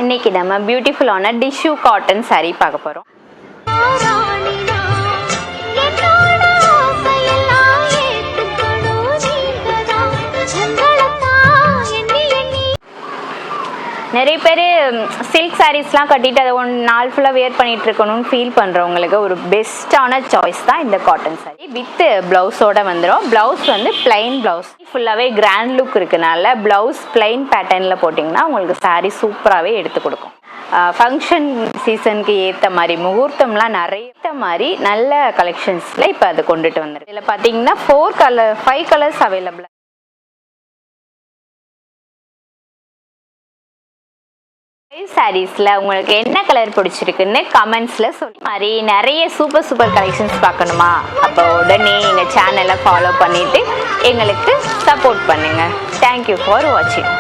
இன்னைக்கு நம்ம பியூட்டிஃபுல்லான டிஷ்யூ காட்டன் saree பார்க்க போறோம். நிறைய பேர் சில்க் சாரீஸ்லாம் கட்டிட்டு அதை நாள் ஃபுல்லாக வேர் பண்ணிட்டு இருக்கணும்னு ஃபீல் பண்ணுறவங்களுக்கு ஒரு பெஸ்ட்டான சாய்ஸ் தான் இந்த காட்டன் சாரீ. வித் ப்ளவுஸோட வந்துடும். ப்ளவுஸ் வந்து பிளைன் ப்ளவுஸ், ஃபுல்லாகவே கிராண்ட் லுக் இருக்கனால ப்ளவுஸ் பிளைன் பேட்டர்னில் போட்டிங்கன்னா உங்களுக்கு சாரீ சூப்பராகவே எடுத்து கொடுக்கும். ஃபங்க்ஷன் சீசனுக்கு ஏற்ற மாதிரி முகூர்த்தம்லாம் நிறைய மாதிரி நல்ல கலெக்ஷன்ஸில் இப்போ அதை கொண்டுட்டு வந்துருக்கு. இதில் பார்த்தீங்கன்னா 5 கலர்ஸ் அவைலபிள். சாரீஸ்ல உங்களுக்கு என்ன கலர் பிடிச்சிருக்குன்னு கமெண்ட்ஸ்ல சொல்லி மாதிரி நிறைய சூப்பர் கலெக்ஷன்ஸ் பார்க்கணுமா? அப்போ உடனே எங்க சேனலை ஃபாலோ பண்ணிட்டு எங்களுக்கு சப்போர்ட் பண்ணுங்க. தேங்க்யூ ஃபார் வாட்சிங்.